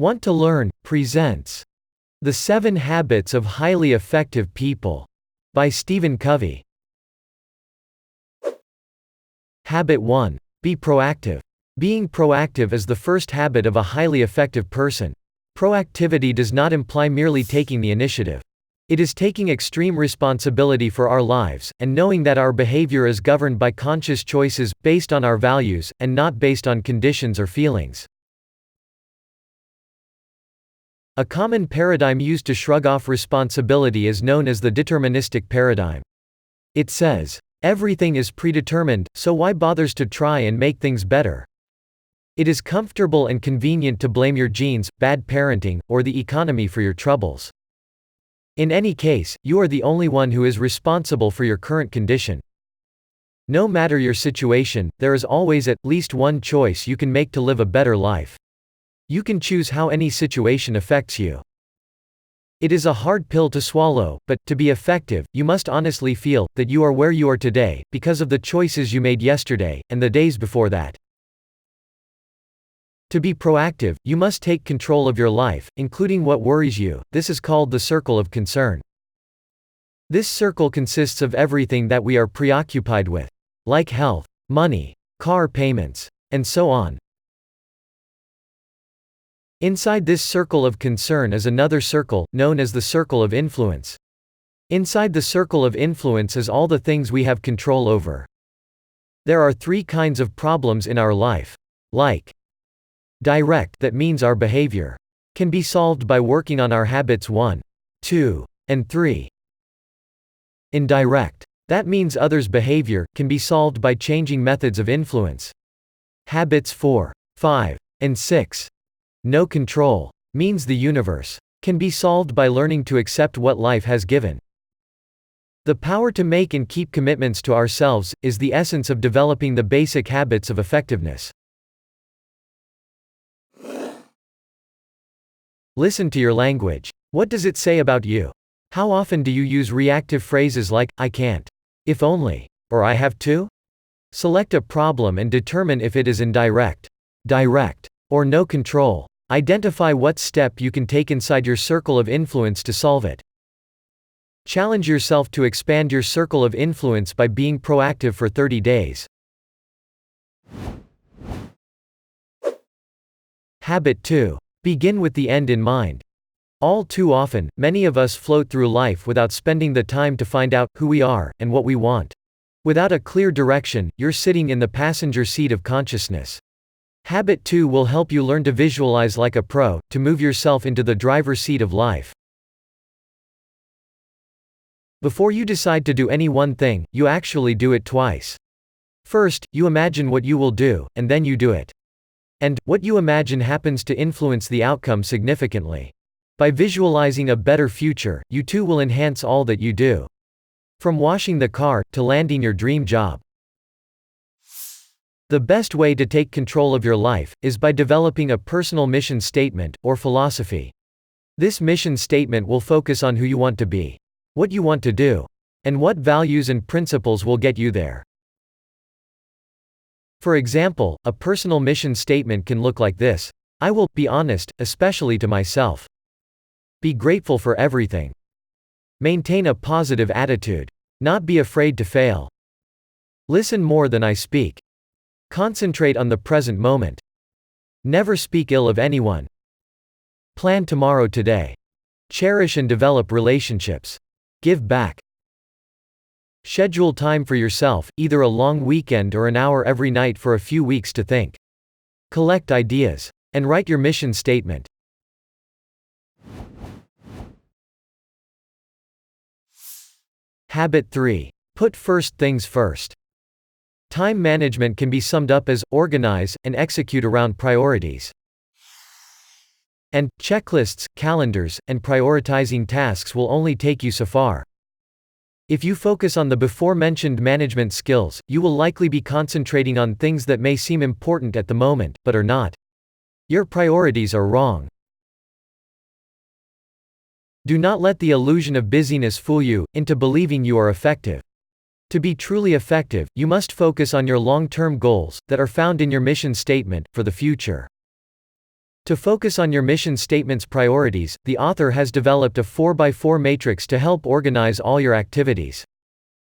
Want to Learn presents The 7 Habits of Highly Effective People by Stephen Covey. Habit 1. Be proactive. Being proactive is the first habit of a highly effective person. Proactivity does not imply merely taking the initiative. It is taking extreme responsibility for our lives, and knowing that our behavior is governed by conscious choices, based on our values, and not based on conditions or feelings. A common paradigm used to shrug off responsibility is known as the deterministic paradigm. It says, everything is predetermined, so why bothers to try and make things better? It is comfortable and convenient to blame your genes, bad parenting, or the economy for your troubles. In any case, you are the only one who is responsible for your current condition. No matter your situation, there is always at least one choice you can make to live a better life. You can choose how any situation affects you. It is a hard pill to swallow, but, to be effective, you must honestly feel that you are where you are today, because of the choices you made yesterday, and the days before that. To be proactive, you must take control of your life, including what worries you. This is called the circle of concern. This circle consists of everything that we are preoccupied with, like health, money, car payments, and so on. Inside this circle of concern is another circle, known as the circle of influence. Inside the circle of influence is all the things we have control over. There are 3 kinds of problems in our life. Like direct, that means our behavior can be solved by working on our habits 1, 2, and 3. Indirect, that means others' behavior can be solved by changing methods of influence. Habits 4, 5, and 6. No control, means the universe can be solved by learning to accept what life has given. The power to make and keep commitments to ourselves is the essence of developing the basic habits of effectiveness. Listen to your language. What does it say about you? How often do you use reactive phrases like, I can't, if only, or I have to? Select a problem and determine if it is indirect, direct, or no control. Identify what step you can take inside your circle of influence to solve it. Challenge yourself to expand your circle of influence by being proactive for 30 days. Habit 2. Begin with the end in mind. All too often, many of us float through life without spending the time to find out who we are and what we want. Without a clear direction, you're sitting in the passenger seat of consciousness. Habit 2 will help you learn to visualize like a pro, to move yourself into the driver's seat of life. Before you decide to do any one thing, you actually do it twice. First, you imagine what you will do, and then you do it. And, what you imagine happens to influence the outcome significantly. By visualizing a better future, you too will enhance all that you do. From washing the car, to landing your dream job. The best way to take control of your life is by developing a personal mission statement, or philosophy. This mission statement will focus on who you want to be, what you want to do, and what values and principles will get you there. For example, a personal mission statement can look like this. I will be honest, especially to myself. Be grateful for everything. Maintain a positive attitude. Not be afraid to fail. Listen more than I speak. Concentrate on the present moment. Never speak ill of anyone. Plan tomorrow today. Cherish and develop relationships. Give back. Schedule time for yourself, either a long weekend or an hour every night for a few weeks to think. Collect ideas. And write your mission statement. Habit 3. Put first things first. Time management can be summed up as, organize, and execute around priorities. And, checklists, calendars, and prioritizing tasks will only take you so far. If you focus on the before-mentioned management skills, you will likely be concentrating on things that may seem important at the moment, but are not. Your priorities are wrong. Do not let the illusion of busyness fool you into believing you are effective. To be truly effective, you must focus on your long-term goals that are found in your mission statement for the future. To focus on your mission statement's priorities, the author has developed a 4x4 matrix to help organize all your activities.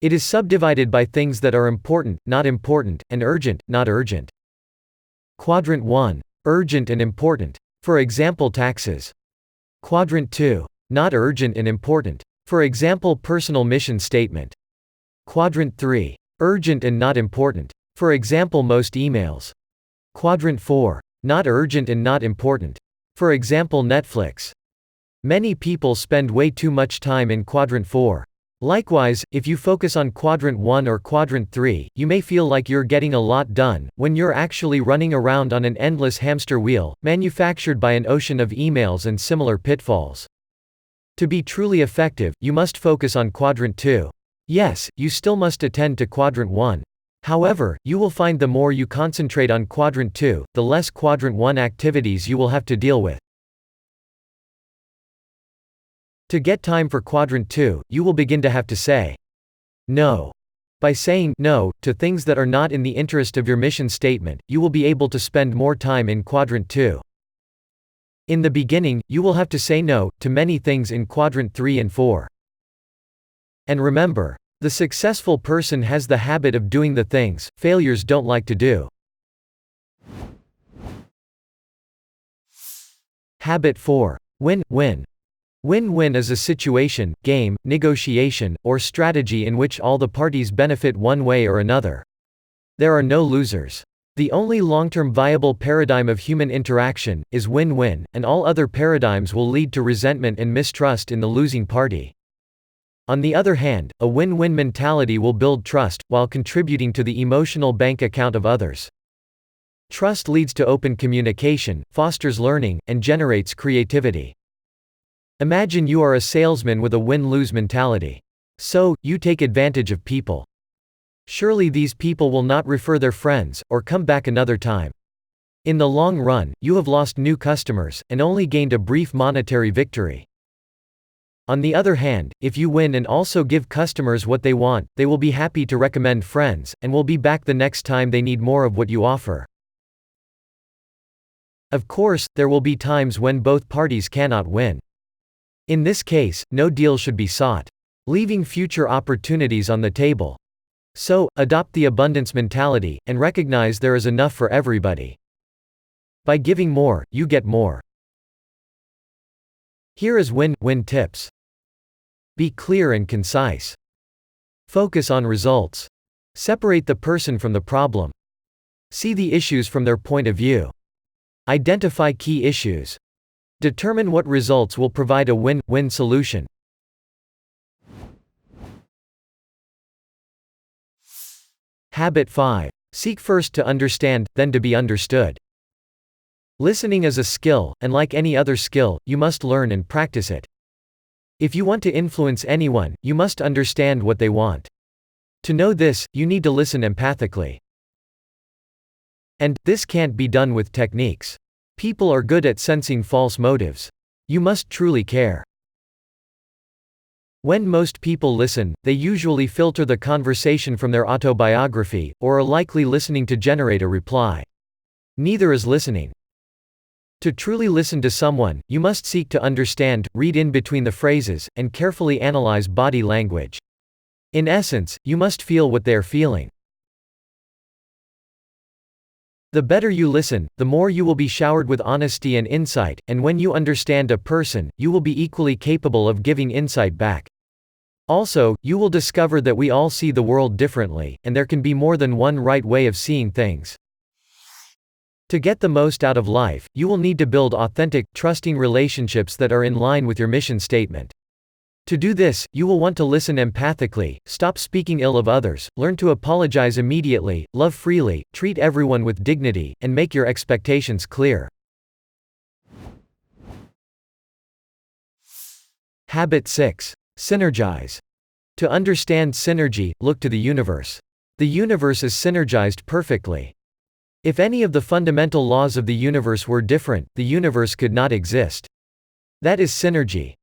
It is subdivided by things that are important, not important, and urgent, not urgent. Quadrant 1. Urgent and important. For example, taxes. Quadrant 2. Not urgent and important. For example, personal mission statement. Quadrant 3. Urgent and not important. For example, most emails. Quadrant 4. Not urgent and not important. For example, Netflix. Many people spend way too much time in Quadrant 4. Likewise, if you focus on Quadrant 1 or Quadrant 3, you may feel like you're getting a lot done, when you're actually running around on an endless hamster wheel, manufactured by an ocean of emails and similar pitfalls. To be truly effective, you must focus on Quadrant 2. Yes, you still must attend to Quadrant 1. However, you will find the more you concentrate on Quadrant 2, the less Quadrant 1 activities you will have to deal with. To get time for Quadrant 2, you will begin to have to say no. By saying no to things that are not in the interest of your mission statement, you will be able to spend more time in Quadrant 2. In the beginning, you will have to say no to many things in Quadrant 3 and 4. And remember, the successful person has the habit of doing the things failures don't like to do. Habit 4. Win-win. Win-win is a situation, game, negotiation, or strategy in which all the parties benefit one way or another. There are no losers. The only long-term viable paradigm of human interaction is win-win, and all other paradigms will lead to resentment and mistrust in the losing party. On the other hand, a win-win mentality will build trust, while contributing to the emotional bank account of others. Trust leads to open communication, fosters learning, and generates creativity. Imagine you are a salesman with a win-lose mentality. So, you take advantage of people. Surely these people will not refer their friends, or come back another time. In the long run, you have lost new customers, and only gained a brief monetary victory. On the other hand, if you win and also give customers what they want, they will be happy to recommend friends, and will be back the next time they need more of what you offer. Of course, there will be times when both parties cannot win. In this case, no deal should be sought, leaving future opportunities on the table. So, adopt the abundance mentality, and recognize there is enough for everybody. By giving more, you get more. Here is win-win tips. Be clear and concise. Focus on results. Separate the person from the problem. See the issues from their point of view. Identify key issues. Determine what results will provide a win-win solution. Habit 5. Seek first to understand, then to be understood. Listening is a skill, and like any other skill, you must learn and practice it. If you want to influence anyone, you must understand what they want. To know this, you need to listen empathically. And this can't be done with techniques. People are good at sensing false motives. You must truly care. When most people listen, they usually filter the conversation from their autobiography, or are likely listening to generate a reply. Neither is listening. To truly listen to someone, you must seek to understand, read in between the phrases, and carefully analyze body language. In essence, you must feel what they are feeling. The better you listen, the more you will be showered with honesty and insight, and when you understand a person, you will be equally capable of giving insight back. Also, you will discover that we all see the world differently, and there can be more than one right way of seeing things. To get the most out of life, you will need to build authentic, trusting relationships that are in line with your mission statement. To do this, you will want to listen empathically, stop speaking ill of others, learn to apologize immediately, love freely, treat everyone with dignity, and make your expectations clear. Habit 6. Synergize. To understand synergy, look to the universe. The universe is synergized perfectly. If any of the fundamental laws of the universe were different, the universe could not exist. That is synergy.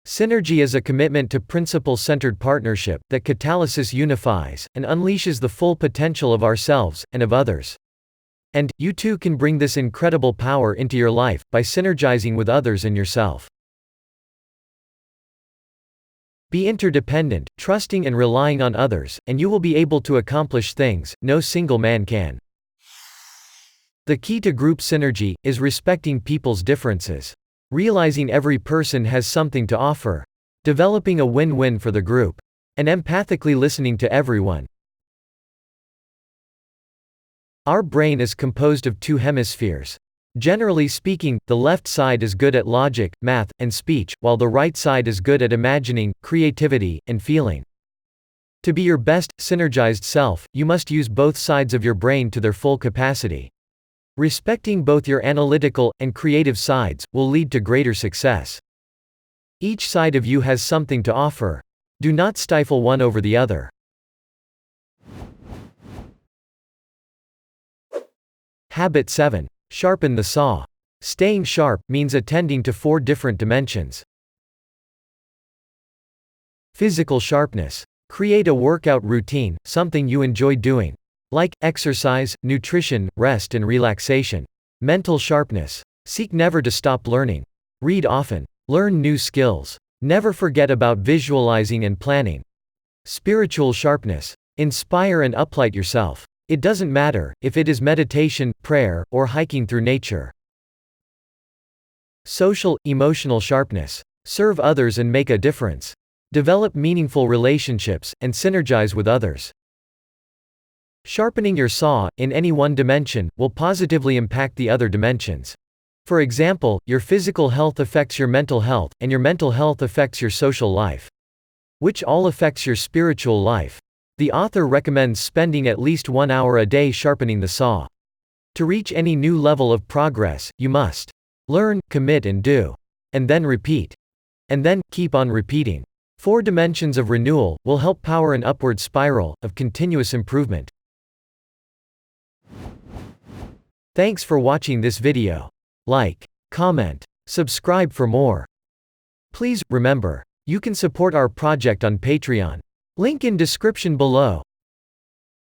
Synergy is a commitment to principle-centered partnership that catalysis unifies and unleashes the full potential of ourselves and of others. And, you too can bring this incredible power into your life, by synergizing with others and yourself. Be interdependent, trusting and relying on others, and you will be able to accomplish things no single man can. The key to group synergy is respecting people's differences. Realizing every person has something to offer. Developing a win-win for the group. And empathically listening to everyone. Our brain is composed of two hemispheres. Generally speaking, the left side is good at logic, math, and speech, while the right side is good at imagining, creativity, and feeling. To be your best, synergized self, you must use both sides of your brain to their full capacity. Respecting both your analytical and creative sides will lead to greater success. Each side of you has something to offer. Do not stifle one over the other. Habit 7. Sharpen the saw. Staying sharp means attending to 4 different dimensions. Physical sharpness. Create a workout routine, something you enjoy doing. Like exercise, nutrition, rest and relaxation. Mental sharpness. Seek never to stop learning. Read often. Learn new skills. Never forget about visualizing and planning. Spiritual sharpness. Inspire and uplight yourself. It doesn't matter if it is meditation, prayer, or hiking through nature. Social, emotional sharpness. Serve others and make a difference. Develop meaningful relationships and synergize with others. Sharpening your saw, in any one dimension, will positively impact the other dimensions. For example, your physical health affects your mental health, and your mental health affects your social life, which all affects your spiritual life. The author recommends spending at least 1 hour a day sharpening the saw. To reach any new level of progress, you must learn, commit and do. And then repeat. And then, keep on repeating. 4 dimensions of renewal will help power an upward spiral of continuous improvement. Thanks for watching this video. Like, comment, subscribe for more. Please, remember, you can support our project on Patreon. Link in description below.